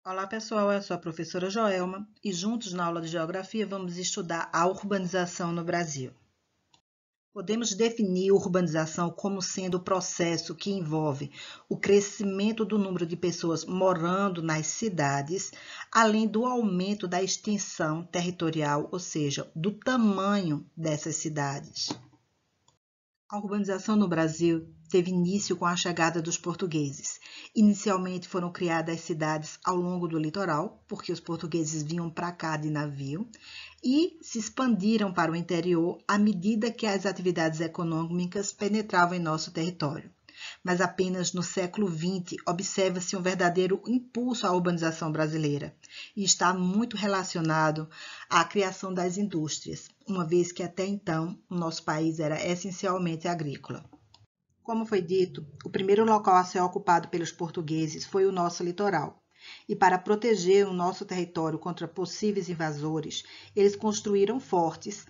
Olá pessoal, eu sou a professora Joelma e juntos na aula de Geografia vamos estudar a urbanização no Brasil. Podemos definir urbanização como sendo o processo que envolve o crescimento do número de pessoas morando nas cidades, além do aumento da extensão territorial, ou seja, do tamanho dessas cidades. A urbanização no Brasil teve início com a chegada dos portugueses. Inicialmente foram criadas cidades ao longo do litoral, porque os portugueses vinham para cá de navio, e se expandiram para o interior à medida que as atividades econômicas penetravam em nosso território. Mas apenas no século XX observa-se um verdadeiro impulso à urbanização brasileira e está muito relacionado à criação das indústrias, uma vez que até então o nosso país era essencialmente agrícola. Como foi dito, o primeiro local a ser ocupado pelos portugueses foi o nosso litoral. E para proteger o nosso território contra possíveis invasores, eles construíram fortes,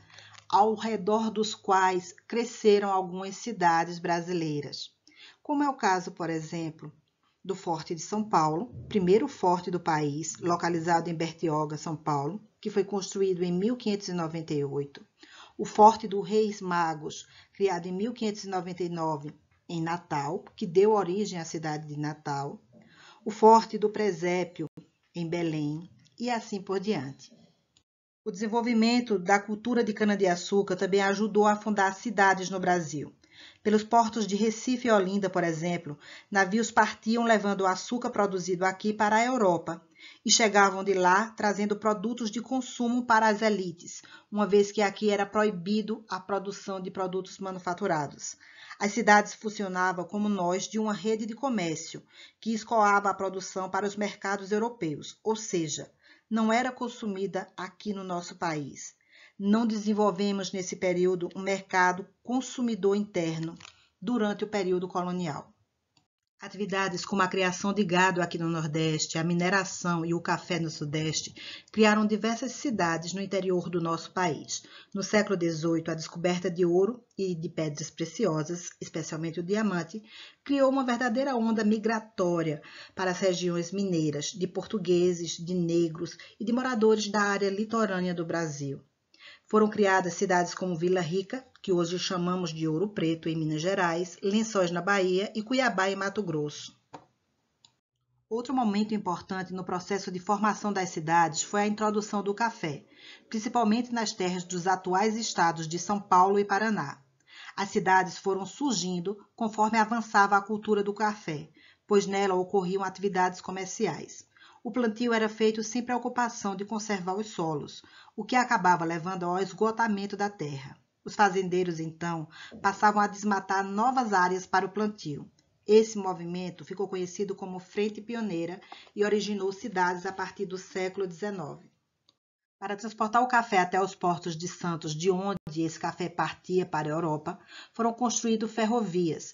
ao redor dos quais cresceram algumas cidades brasileiras. Como é o caso, por exemplo, do Forte de São Paulo, primeiro forte do país, localizado em Bertioga, São Paulo, que foi construído em 1598. O Forte do Reis Magos, criado em 1599 em Natal, que deu origem à cidade de Natal. O Forte do Presépio, em Belém, e assim por diante. O desenvolvimento da cultura de cana-de-açúcar também ajudou a fundar cidades no Brasil. Pelos portos de Recife e Olinda, por exemplo, navios partiam levando o açúcar produzido aqui para a Europa e chegavam de lá trazendo produtos de consumo para as elites, uma vez que aqui era proibido a produção de produtos manufaturados. As cidades funcionavam como nós de uma rede de comércio que escoava a produção para os mercados europeus, ou seja, não era consumida aqui no nosso país. Não desenvolvemos nesse período um mercado consumidor interno durante o período colonial. Atividades como a criação de gado aqui no Nordeste, a mineração e o café no Sudeste criaram diversas cidades no interior do nosso país. No século XVIII, a descoberta de ouro e de pedras preciosas, especialmente o diamante, criou uma verdadeira onda migratória para as regiões mineiras, de portugueses, de negros e de moradores da área litorânea do Brasil. Foram criadas cidades como Vila Rica, que hoje chamamos de Ouro Preto, em Minas Gerais, Lençóis na Bahia e Cuiabá, em Mato Grosso. Outro momento importante no processo de formação das cidades foi a introdução do café, principalmente nas terras dos atuais estados de São Paulo e Paraná. As cidades foram surgindo conforme avançava a cultura do café, pois nela ocorriam atividades comerciais. O plantio era feito sem preocupação de conservar os solos, o que acabava levando ao esgotamento da terra. Os fazendeiros, então, passavam a desmatar novas áreas para o plantio. Esse movimento ficou conhecido como Frente Pioneira e originou cidades a partir do século XIX. Para transportar o café até os portos de Santos, de onde esse café partia para a Europa, foram construídas ferrovias.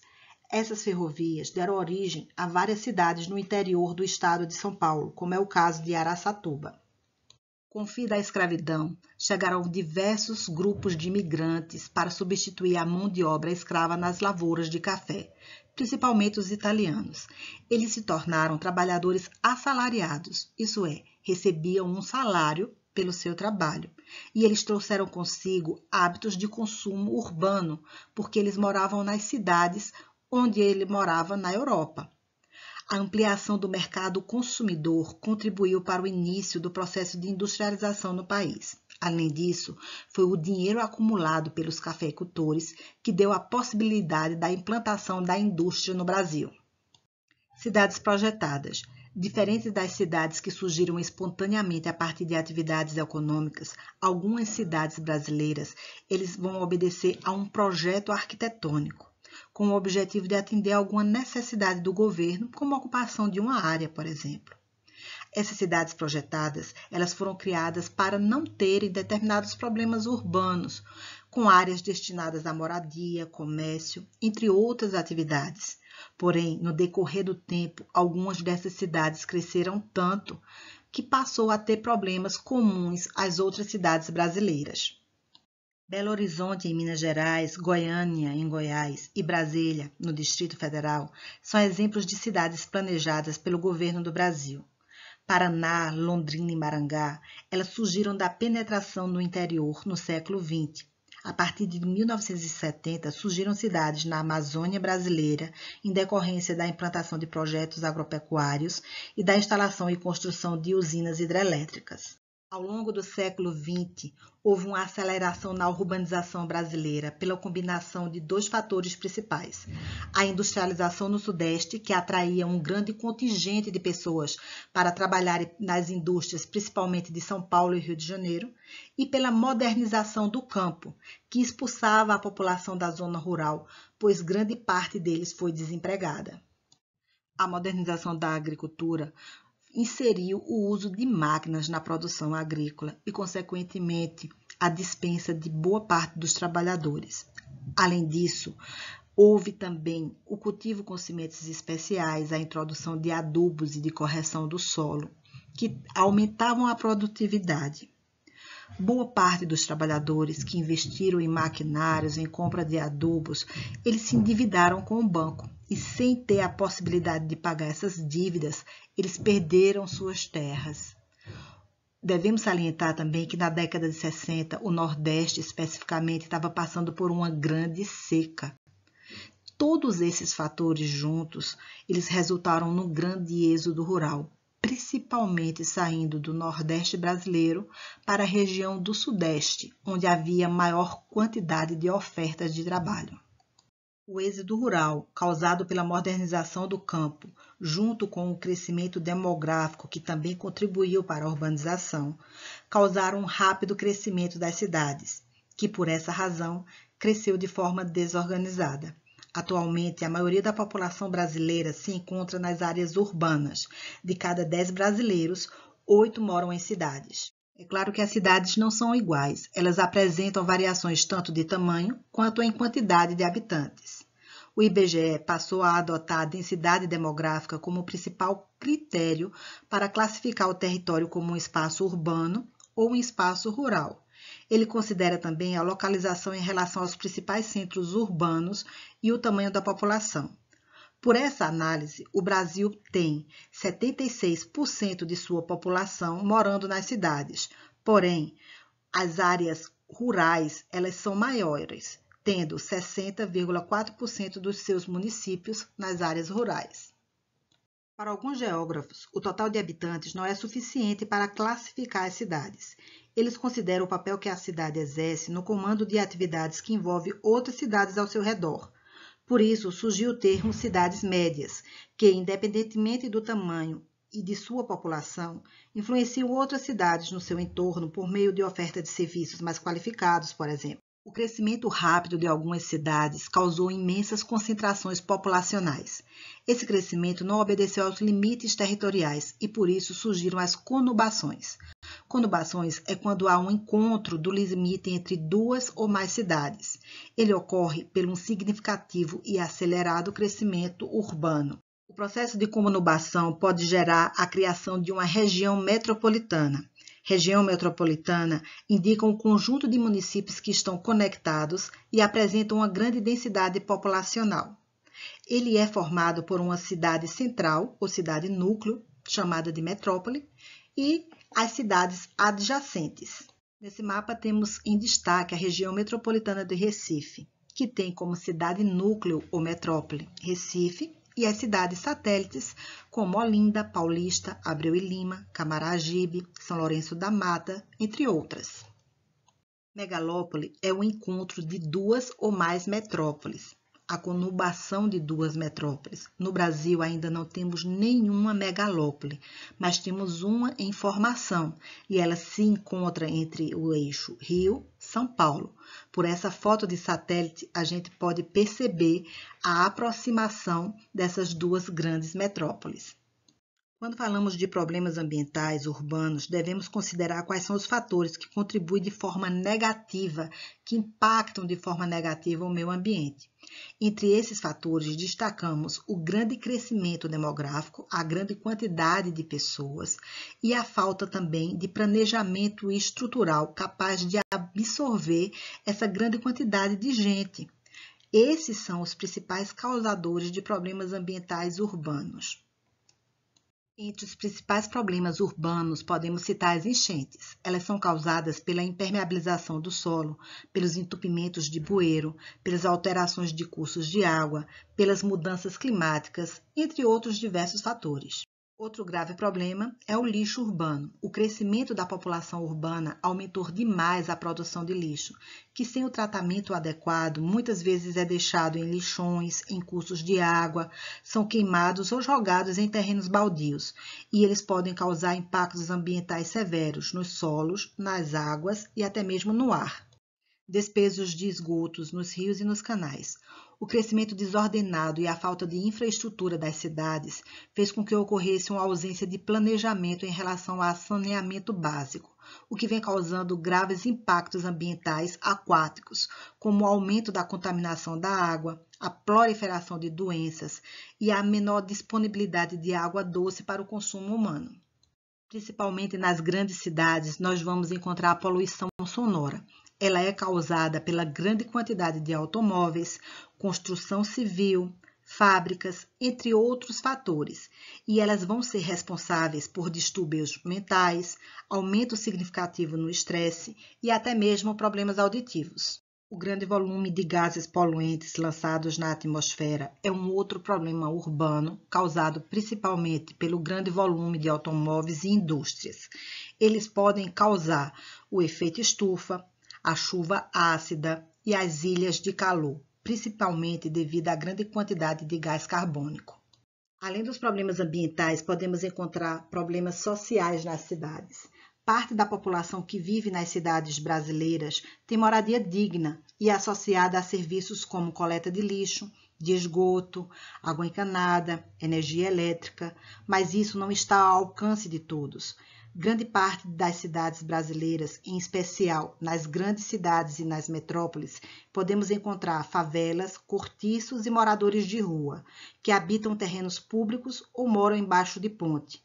Essas ferrovias deram origem a várias cidades no interior do estado de São Paulo, como é o caso de Araçatuba. Com o fim da escravidão, chegaram diversos grupos de imigrantes para substituir a mão de obra escrava nas lavouras de café, principalmente os italianos. Eles se tornaram trabalhadores assalariados, isso é, recebiam um salário pelo seu trabalho. E eles trouxeram consigo hábitos de consumo urbano, porque eles moravam nas cidades onde ele morava na Europa. A ampliação do mercado consumidor contribuiu para o início do processo de industrialização no país. Além disso, foi o dinheiro acumulado pelos cafeicultores que deu a possibilidade da implantação da indústria no Brasil. Cidades projetadas. Diferente das cidades que surgiram espontaneamente a partir de atividades econômicas, algumas cidades brasileiras eles vão obedecer a um projeto arquitetônico, com o objetivo de atender a alguma necessidade do governo, como a ocupação de uma área, por exemplo. Essas cidades projetadas, elas foram criadas para não terem determinados problemas urbanos, com áreas destinadas à moradia, comércio, entre outras atividades. Porém, no decorrer do tempo, algumas dessas cidades cresceram tanto que passou a ter problemas comuns às outras cidades brasileiras. Belo Horizonte, em Minas Gerais, Goiânia, em Goiás, e Brasília, no Distrito Federal, são exemplos de cidades planejadas pelo governo do Brasil. Paraná, Londrina e Maringá, elas surgiram da penetração no interior no século XX. A partir de 1970, surgiram cidades na Amazônia brasileira em decorrência da implantação de projetos agropecuários e da instalação e construção de usinas hidrelétricas. Ao longo do século XX, houve uma aceleração na urbanização brasileira pela combinação de dois fatores principais: a industrialização no Sudeste, que atraía um grande contingente de pessoas para trabalhar nas indústrias, principalmente de São Paulo e Rio de Janeiro, e pela modernização do campo, que expulsava a população da zona rural, pois grande parte deles foi desempregada. A modernização da agricultura inseriu o uso de máquinas na produção agrícola e, consequentemente, a dispensa de boa parte dos trabalhadores. Além disso, houve também o cultivo com sementes especiais, a introdução de adubos e de correção do solo, que aumentavam a produtividade. Boa parte dos trabalhadores que investiram em maquinários, em compra de adubos, eles se endividaram com o banco e, sem ter a possibilidade de pagar essas dívidas, eles perderam suas terras. Devemos salientar também que na década de 60, o Nordeste especificamente estava passando por uma grande seca. Todos esses fatores juntos, eles resultaram no grande êxodo rural, principalmente saindo do Nordeste brasileiro para a região do Sudeste, onde havia maior quantidade de ofertas de trabalho. O êxodo rural, causado pela modernização do campo, junto com o crescimento demográfico, que também contribuiu para a urbanização, causaram um rápido crescimento das cidades, que por essa razão cresceu de forma desorganizada. Atualmente, a maioria da população brasileira se encontra nas áreas urbanas. De cada 10 brasileiros, 8 moram em cidades. É claro que as cidades não são iguais, elas apresentam variações tanto de tamanho quanto em quantidade de habitantes. O IBGE passou a adotar a densidade demográfica como principal critério para classificar o território como um espaço urbano ou um espaço rural. Ele considera também a localização em relação aos principais centros urbanos e o tamanho da população. Por essa análise, o Brasil tem 76% de sua população morando nas cidades, porém, as áreas rurais elas são maiores, tendo 60,4% dos seus municípios nas áreas rurais. Para alguns geógrafos, o total de habitantes não é suficiente para classificar as cidades. Eles consideram o papel que a cidade exerce no comando de atividades que envolvem outras cidades ao seu redor. Por isso, surgiu o termo cidades médias, que, independentemente do tamanho e de sua população, influenciam outras cidades no seu entorno por meio de oferta de serviços mais qualificados, por exemplo. O crescimento rápido de algumas cidades causou imensas concentrações populacionais. Esse crescimento não obedeceu aos limites territoriais e, por isso, surgiram as conurbações. Conurbações é quando há um encontro do limite entre duas ou mais cidades. Ele ocorre por um significativo e acelerado crescimento urbano. O processo de conurbação pode gerar a criação de uma região metropolitana. Região metropolitana indica um conjunto de municípios que estão conectados e apresentam uma grande densidade populacional. Ele é formado por uma cidade central, ou cidade núcleo, chamada de metrópole, e as cidades adjacentes. Nesse mapa temos em destaque a região metropolitana de Recife, que tem como cidade núcleo ou metrópole Recife, e as cidades satélites como Olinda, Paulista, Abreu e Lima, Camaragibe, São Lourenço da Mata, entre outras. Megalópole é o encontro de duas ou mais metrópoles, a conurbação de duas metrópoles. No Brasil ainda não temos nenhuma megalópole, mas temos uma em formação e ela se encontra entre o eixo Rio-São Paulo. Por essa foto de satélite, a gente pode perceber a aproximação dessas duas grandes metrópoles. Quando falamos de problemas ambientais urbanos, devemos considerar quais são os fatores que contribuem de forma negativa, que impactam de forma negativa o meio ambiente. Entre esses fatores, destacamos o grande crescimento demográfico, a grande quantidade de pessoas e a falta também de planejamento estrutural capaz de absorver essa grande quantidade de gente. Esses são os principais causadores de problemas ambientais urbanos. Entre os principais problemas urbanos, podemos citar as enchentes. Elas são causadas pela impermeabilização do solo, pelos entupimentos de bueiro, pelas alterações de cursos de água, pelas mudanças climáticas, entre outros diversos fatores. Outro grave problema é o lixo urbano. O crescimento da população urbana aumentou demais a produção de lixo, que sem o tratamento adequado muitas vezes é deixado em lixões, em cursos de água, são queimados ou jogados em terrenos baldios, e eles podem causar impactos ambientais severos nos solos, nas águas e até mesmo no ar. Despejos de esgotos nos rios e nos canais. O crescimento desordenado e a falta de infraestrutura das cidades fez com que ocorresse uma ausência de planejamento em relação ao saneamento básico, o que vem causando graves impactos ambientais aquáticos, como o aumento da contaminação da água, a proliferação de doenças e a menor disponibilidade de água doce para o consumo humano. Principalmente nas grandes cidades, nós vamos encontrar a poluição sonora. Ela é causada pela grande quantidade de automóveis, construção civil, fábricas, entre outros fatores, e elas vão ser responsáveis por distúrbios mentais, aumento significativo no estresse e até mesmo problemas auditivos. O grande volume de gases poluentes lançados na atmosfera é um outro problema urbano, causado principalmente pelo grande volume de automóveis e indústrias. Eles podem causar o efeito estufa, a chuva ácida e as ilhas de calor, principalmente devido à grande quantidade de gás carbônico. Além dos problemas ambientais, podemos encontrar problemas sociais nas cidades. Parte da população que vive nas cidades brasileiras tem moradia digna e associada a serviços como coleta de lixo, de esgoto, água encanada, energia elétrica, mas isso não está ao alcance de todos. Grande parte das cidades brasileiras, em especial nas grandes cidades e nas metrópoles, podemos encontrar favelas, cortiços e moradores de rua, que habitam terrenos públicos ou moram embaixo de ponte.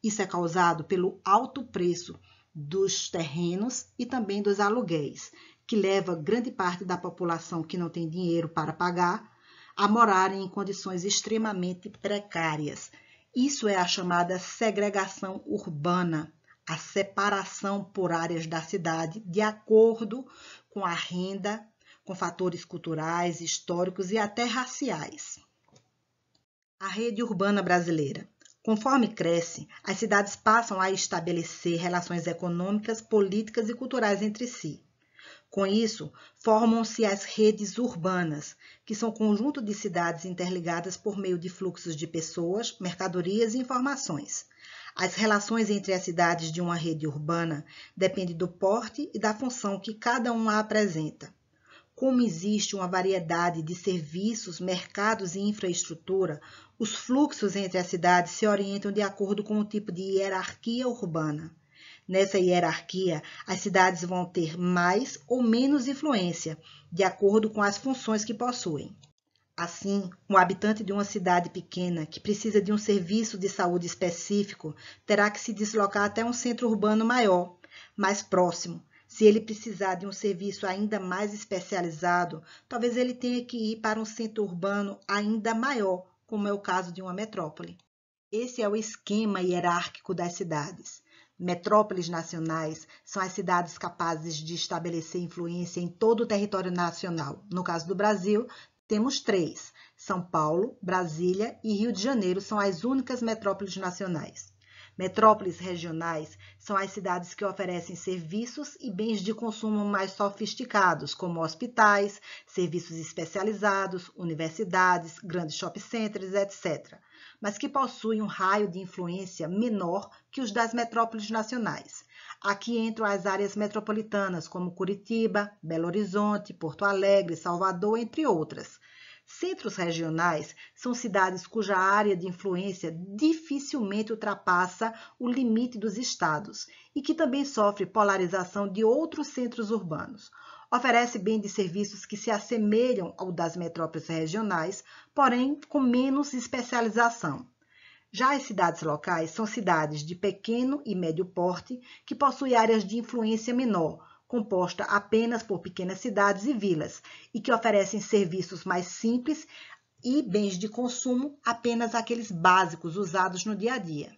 Isso é causado pelo alto preço dos terrenos e também dos aluguéis, que leva grande parte da população que não tem dinheiro para pagar a morarem em condições extremamente precárias. Isso é a chamada segregação urbana, a separação por áreas da cidade de acordo com a renda, com fatores culturais, históricos e até raciais. A rede urbana brasileira. Conforme cresce, as cidades passam a estabelecer relações econômicas, políticas e culturais entre si. Com isso, formam-se as redes urbanas, que são conjunto de cidades interligadas por meio de fluxos de pessoas, mercadorias e informações. As relações entre as cidades de uma rede urbana dependem do porte e da função que cada uma apresenta. Como existe uma variedade de serviços, mercados e infraestrutura, os fluxos entre as cidades se orientam de acordo com o tipo de hierarquia urbana. Nessa hierarquia, as cidades vão ter mais ou menos influência, de acordo com as funções que possuem. Assim, um habitante de uma cidade pequena que precisa de um serviço de saúde específico terá que se deslocar até um centro urbano maior, mais próximo. Se ele precisar de um serviço ainda mais especializado, talvez ele tenha que ir para um centro urbano ainda maior, como é o caso de uma metrópole. Esse é o esquema hierárquico das cidades. Metrópoles nacionais são as cidades capazes de estabelecer influência em todo o território nacional. No caso do Brasil, temos 3. São Paulo, Brasília e Rio de Janeiro são as únicas metrópoles nacionais. Metrópoles regionais são as cidades que oferecem serviços e bens de consumo mais sofisticados, como hospitais, serviços especializados, universidades, grandes shopping centers, etc., mas que possuem um raio de influência menor que os das metrópoles nacionais. Aqui entram as áreas metropolitanas, como Curitiba, Belo Horizonte, Porto Alegre, Salvador, entre outras. Centros regionais são cidades cuja área de influência dificilmente ultrapassa o limite dos estados e que também sofre polarização de outros centros urbanos. Oferece bem de serviços que se assemelham ao das metrópoles regionais, porém com menos especialização. Já as cidades locais são cidades de pequeno e médio porte que possuem áreas de influência menor, composta apenas por pequenas cidades e vilas, e que oferecem serviços mais simples e bens de consumo, apenas aqueles básicos usados no dia a dia.